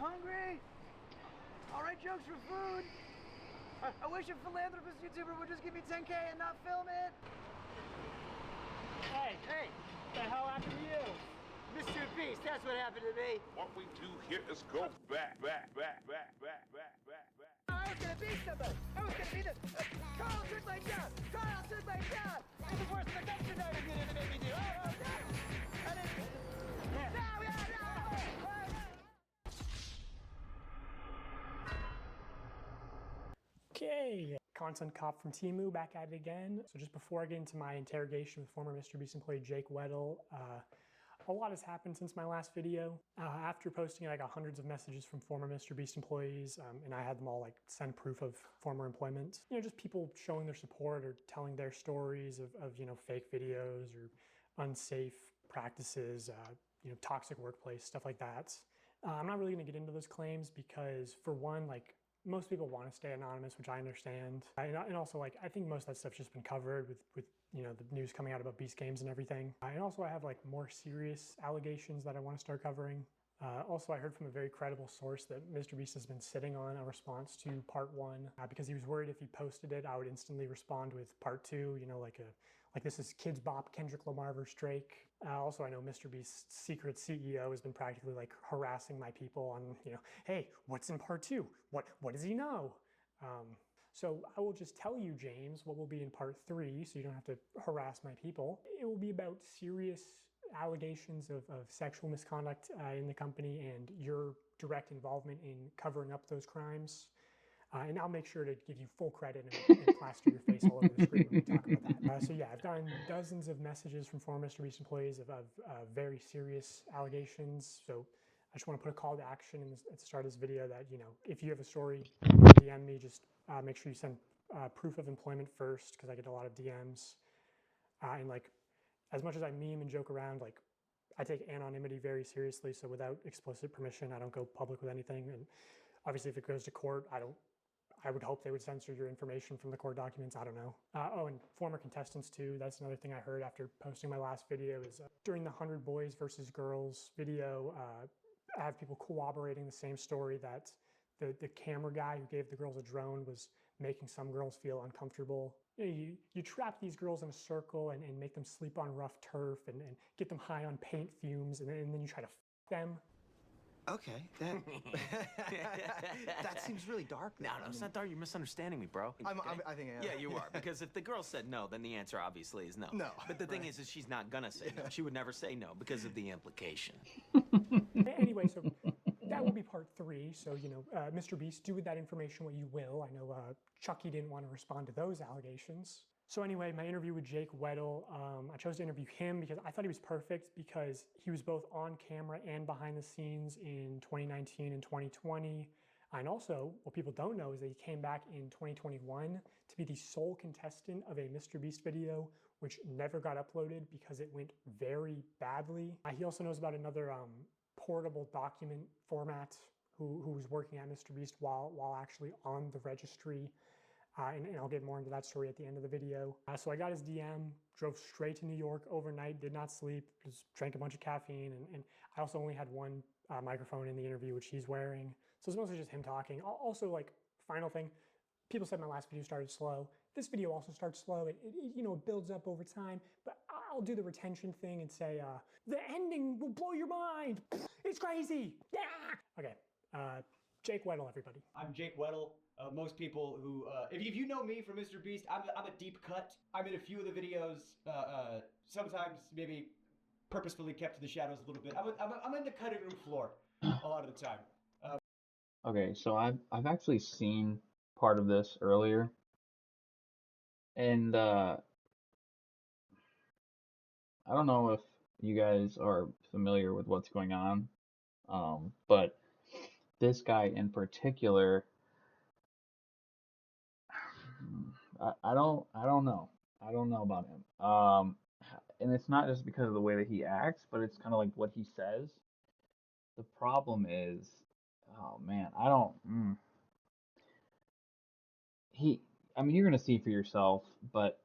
hungry? All right, jokes for food. I wish a philanthropist YouTuber would just give me 10K and not film it. Hey, what the hell happened to you? Mr. Beast, that's what happened to me. What we do here is go back. I was gonna be somebody. I was gonna be the Carl took my job. Carl took my job. It's the worst production I did to make me do. Oh, no. I didn't. No. Okay, Content Cop from Temu back at it again. So just before I get into my interrogation with former Mr. Beast employee Jake Weddle, a lot has happened since my last video. After posting, I got hundreds of messages from former Mr. Beast employees, and I had them all like send proof of former employment. You know, just people showing their support or telling their stories of you know, fake videos or unsafe practices, you know, toxic workplace, stuff like that. I'm not really gonna get into those claims because, for one, like, most people want to stay anonymous, which I understand. And also, like, I think most of that stuff's just been covered with you know, the news coming out about Beast Games and everything. And also I have like more serious allegations that I want to start covering. Also, I heard from a very credible source that Mr. Beast has been sitting on a response to part 1 because he was worried if he posted it, I would instantly respond with part 2, you know, like this is Kids Bop, Kendrick Lamar versus Drake. Also, I know Mr. Beast's secret CEO has been practically like harassing my people on, you know, hey, what's in part 2? What does he know? So I will just tell you, James, what will be in part 3, so you don't have to harass my people. It will be about serious allegations of sexual misconduct in the company and your direct involvement in covering up those crimes. And I'll make sure to give you full credit and plaster your face all over the screen when we talk about that. So yeah, I've gotten dozens of messages from former Mr. Beast employees of very serious allegations. So I just want to put a call to action at the start of this video that, you know, if you have a story, DM me, just make sure you send proof of employment first, because I get a lot of DMs. And like, as much as I meme and joke around, like, I take anonymity very seriously. So without explicit permission, I don't go public with anything. And obviously, if it goes to court, I would hope they would censor your information from the court documents. I don't know. Oh, and former contestants too. That's another thing I heard after posting my last video is during the 100 Boys versus Girls video, I have people corroborating the same story that the camera guy who gave the girls a drone was making some girls feel uncomfortable. You know, you trap these girls in a circle and make them sleep on rough turf and get them high on paint fumes, and then you try to f them. Okay, that seems really dark. No, it's not dark. You're misunderstanding me, bro. I think I am. Yeah, you are. Because if the girl said no, then the answer obviously is no. No. But the thing is she's not gonna say no. She would never say no because of the implication. Anyway, so that will be part 3. So, you know, Mr. Beast, do with that information what you will. I know Chucky didn't want to respond to those allegations. So anyway, my interview with Jake Weddle, I chose to interview him because I thought he was perfect because he was both on camera and behind the scenes in 2019 and 2020. And also, what people don't know is that he came back in 2021 to be the sole contestant of a Mr. Beast video, which never got uploaded because it went very badly. He also knows about another portable document format who was working at Mr. Beast while actually on the registry. And I'll get more into that story at the end of the video. So I got his DM, drove straight to New York overnight, did not sleep, just drank a bunch of caffeine. And I also only had one microphone in the interview, which he's wearing. So it's mostly just him talking. Also, like, final thing, people said my last video started slow. This video also starts slow. It you know, it builds up over time. But I'll do the retention thing and say, the ending will blow your mind. It's crazy. Yeah. Okay. Jake Weddle, everybody. I'm Jake Weddle. Most people who, if you know me from Mr. Beast, I'm a deep cut. I'm in a few of the videos, sometimes maybe purposefully kept to the shadows a little bit. I'm in the cutting room floor a lot of the time. Okay, so I've actually seen part of this earlier, and I don't know if you guys are familiar with what's going on, but this guy in particular, I don't know. I don't know about him. And it's not just because of the way that he acts, but it's kind of like what he says. The problem is, oh man, I don't. I mean, you're gonna see for yourself, but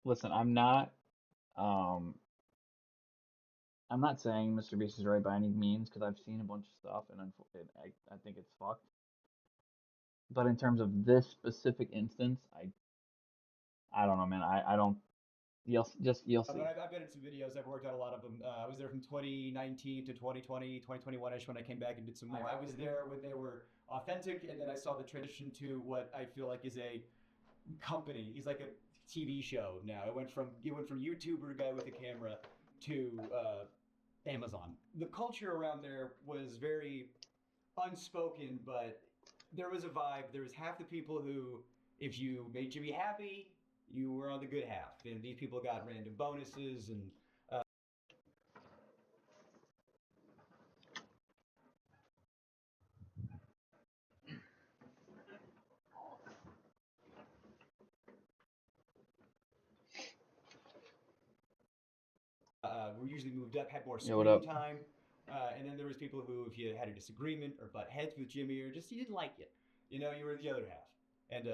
listen. I'm not I'm not saying Mr. Beast is right by any means because I've seen a bunch of stuff and I think it's fucked. But in terms of this specific instance, I don't know, man. I don't. You'll see. I've been in some videos. I've worked on a lot of them. I was there from 2019 to 2020, 2021ish when I came back and did some more. I was there when they were authentic, and then I saw the transition to what I feel like is a company. He's like a TV show now. It went from YouTuber guy with a camera to Amazon. The culture around there was very unspoken, but there was a vibe. There was half the people who, if you made Jimmy happy, you were on the good half. And these people got random bonuses and were usually moved up, had more screen time. And then there was people who, if you had a disagreement or butt heads with Jimmy, or just you didn't like it, you know, you were the other half. And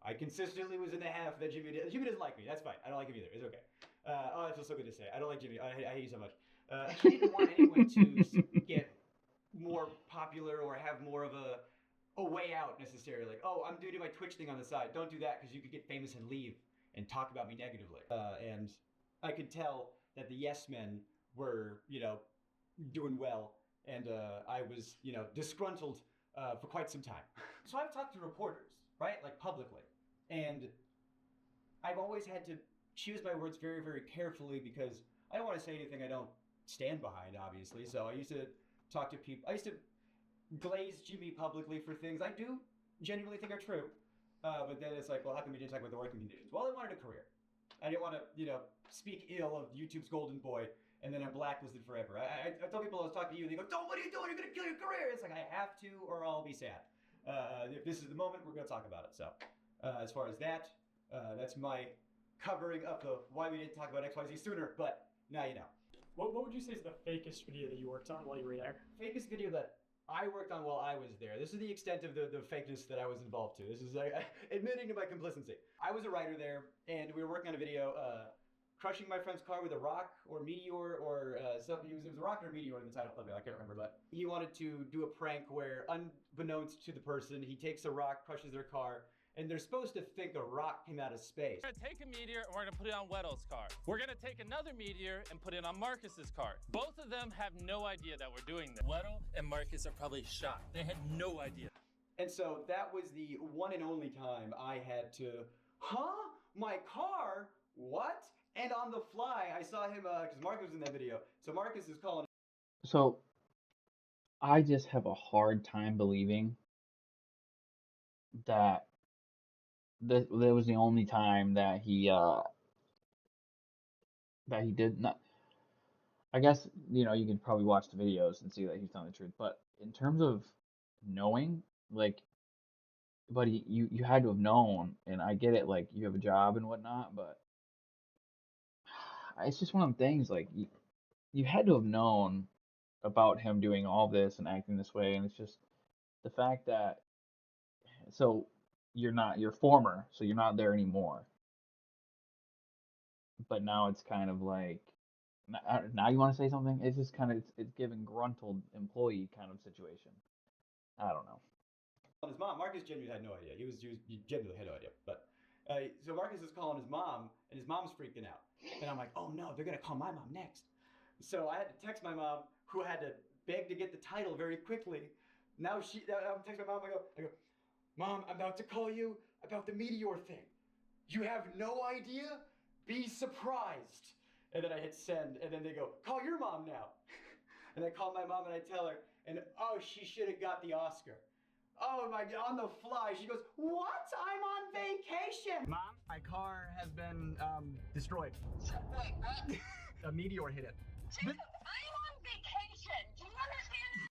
I consistently was in the half that Jimmy doesn't like me. That's fine. I don't like him either. It's okay. Oh, that feels so good to say. I don't like Jimmy. I hate you so much. He didn't want anyone to get more popular or have more of a way out necessarily. Like, oh, I'm doing my Twitch thing on the side. Don't do that because you could get famous and leave and talk about me negatively. And I could tell that the yes men were, you know, doing well, and I was, you know, disgruntled for quite some time. So I've talked to reporters, right, like publicly, and I've always had to choose my words very, very carefully because I don't want to say anything I don't stand behind, obviously. So I used to talk to people. I used to glaze Jimmy publicly for things I do genuinely think are true, but then it's like, well, how come you didn't talk about the working conditions? Well, I wanted a career. I didn't want to, you know, speak ill of YouTube's golden boy, and then I'm blacklisted forever. I tell people I was talking to you, and they go, "Don't, what are you doing? You're gonna kill your career." It's like I have to, or I'll be sad. If this is the moment, we're gonna talk about it. So, as far as that, that's my covering up of why we didn't talk about XYZ sooner. But now you know. What would you say is the fakest video that you worked on while you were there? Fakest video that I worked on while I was there. This is the extent of the fakeness that I was involved to. This is admitting to my complicity. I was a writer there, and we were working on a video. Crushing my friend's car with a rock or meteor or something. It was a rock or a meteor in the title of it. I can't remember, but he wanted to do a prank where, unbeknownst to the person, he takes a rock, crushes their car, and they're supposed to think a rock came out of space. We're gonna take a meteor and we're gonna put it on Weddle's car. We're gonna take another meteor and put it on Marcus's car. Both of them have no idea that we're doing this. Weddle and Marcus are probably shocked. They had no idea. And so that was the one and only time I had to, my car? What? And on the fly, I saw him, because Marcus was in that video. So Marcus is calling. So, I just have a hard time believing that that was the only time that he did not. I guess, you know, you can probably watch the videos and see that he's telling the truth. But in terms of knowing, like, buddy, you had to have known, and I get it, like, you have a job and whatnot, but it's just one of the things, like, you had to have known about him doing all this and acting this way, and it's just the fact that, so you're former, so you're not there anymore, but now it's kind of like, now you want to say something? It's just kind of, it's giving gruntled employee kind of situation. I don't know. His mom, Marcus genuinely had no idea. He genuinely had no idea, but so Marcus is calling his mom, and his mom's freaking out. And I'm like, oh no, they're gonna call my mom next. So I had to text my mom, who had to beg to get the title very quickly. Now I'm texting my mom, I go, Mom, I'm about to call you about the meteor thing. You have no idea? Be surprised. And then I hit send, and then they go, call your mom now. And I call my mom and I tell her, and oh, she should have got the Oscar. Oh my God, on the fly, she goes, what? I'm on vacation. Mom, my car has been destroyed. Wait, what? A meteor hit it. Jacob, I'm on vacation. Do you understand?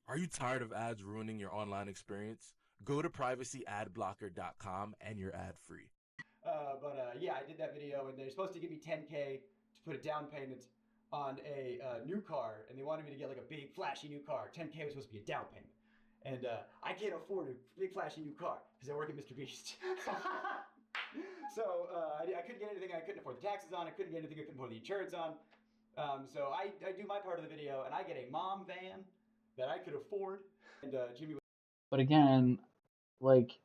Are you tired of ads ruining your online experience? Go to privacyadblocker.com and you're ad free. Yeah, I did that video, and they're supposed to give me $10K to put a down payment on a new car, and they wanted me to get like a big flashy new car. $10K was supposed to be a down payment. And I can't afford a big flashy new car because I work at Mr. Beast. So I couldn't get anything I couldn't afford the taxes on. I couldn't get anything I couldn't afford the insurance on. So I do my part of the video, and I get a mom van that I could afford. And Jimmy. But again, like,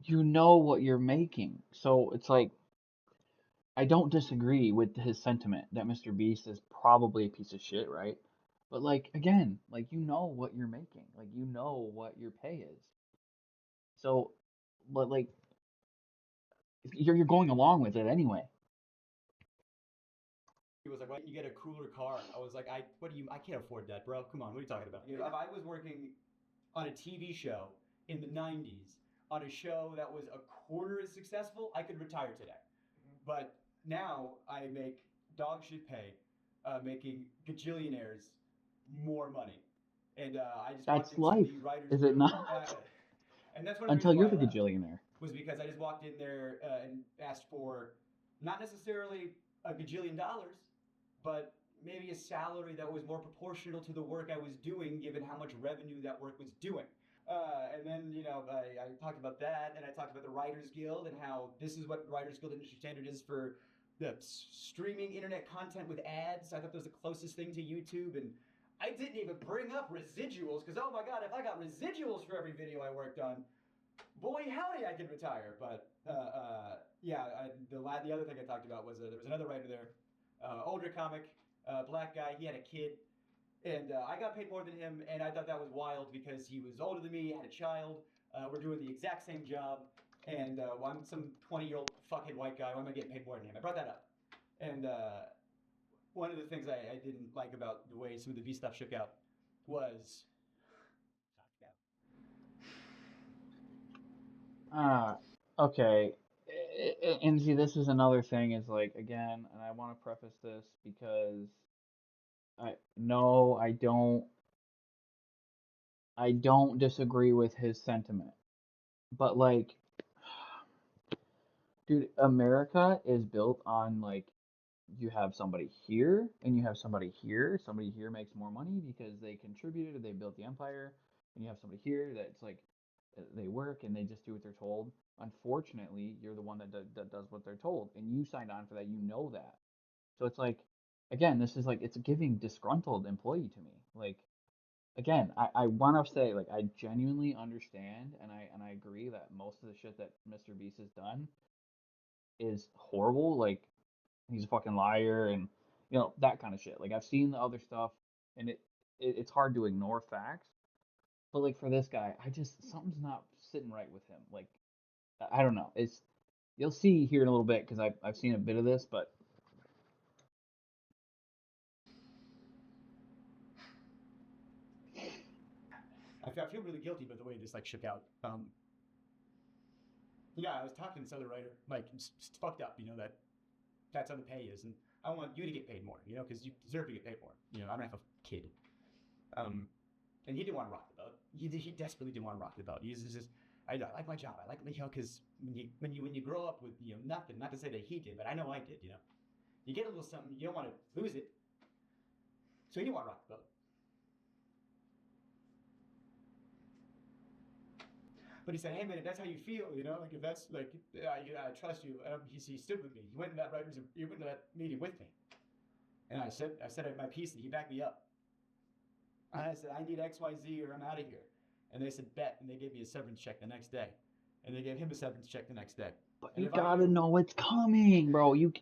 you know what you're making. So it's like, I don't disagree with his sentiment that Mr. Beast is probably a piece of shit, right? But like, again, like, you know what you're making. Like, you know what your pay is. So, but like, you're going along with it anyway. He was like, "Why don't you get a cooler car?" I was like, I can't afford that, bro. Come on, what are you talking about? If I was working on a TV show in the 90s, on a show that was a quarter as successful, I could retire today. But now I make dog shit pay, making gajillionaires more money. And I just That's walked into life, the writers' is it room, not? and that's one of the Until reasons you're why the I left, gajillionaire. was because I just walked in there and asked for not necessarily a gajillion dollars, but maybe a salary that was more proportional to the work I was doing, given how much revenue that work was doing. And then, I talked about that, and I talked about the Writers Guild and how this is what Writers Guild industry standard is for the streaming internet content with ads. I thought that was the closest thing to YouTube, and I didn't even bring up residuals, because oh my god, if I got residuals for every video I worked on, boy howdy, I could retire. But the other thing I talked about was there was another writer there, older comic, black guy. He had a kid, and I got paid more than him, and I thought that was wild because he was older than me, had a child. We're doing the exact same job, and I'm some 20-year-old fuckhead white guy. Why am I getting paid more than him? I brought that up, and one of the things I didn't like about the way some of the V stuff shook out was. Okay. And see, this is another thing is like, again, and I want to preface this because no, I don't disagree with his sentiment. But like, dude, America is built on like, you have somebody here and you have somebody here. Somebody here makes more money because they contributed or they built the empire, and you have somebody here that's like, they work and they just do what they're told. Unfortunately, you're the one that does what they're told, and you signed on for that. You know that. So it's like, again, this is like, it's a giving disgruntled employee to me. Like, again, I want to say, like, I genuinely understand, and I agree that most of the shit that Mr. Beast has done is horrible. Like, he's a fucking liar, and that kind of shit. Like, I've seen the other stuff, and it's hard to ignore facts. But like, for this guy, something's not sitting right with him. Like, I don't know. You'll see here in a little bit because I've seen a bit of this, but I feel really guilty about the way this like shook out. I was talking to this other writer, like, it's fucked up, that's how the pay is, and I want you to get paid more, because you deserve to get paid more. I don't have a kid. And he didn't want to rock the boat. He desperately didn't want to rock the boat. He's just, I like my job. I like, because when you grow up with nothing, not to say that he did, but I know I did. You get a little something, you don't want to lose it. So he didn't want to rock the boat. But he said, "Hey man, if that's how you feel, like if that's like, I trust you." He stood with me. He went to that meeting with me, and I said my piece, and he backed me up. And I said, "I need X, Y, Z, or I'm out of here." And they said, "Bet," and they gave me a severance check the next day, and they gave him a severance check the next day. But you gotta know it's coming, bro. If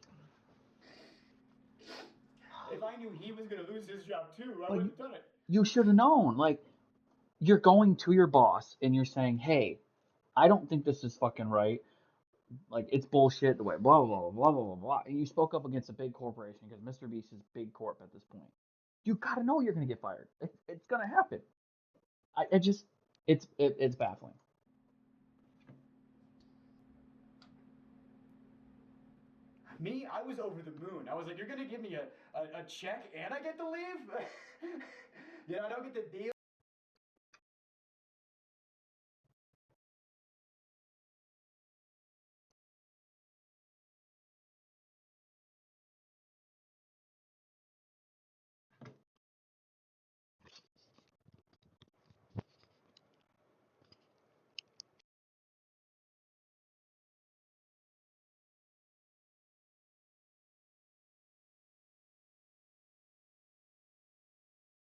I knew he was gonna lose his job too, I wouldn't have done it. You should have known. Like, you're going to your boss and you're saying, "Hey, I don't think this is fucking right. Like, it's bullshit the way blah blah blah blah blah blah." And you spoke up against a big corporation because Mr. Beast is big corp at this point. You gotta know you're gonna get fired. It's gonna happen. It's baffling. Me, I was over the moon. I was like, "You're gonna give me a check and I get to leave?" I don't get the deal.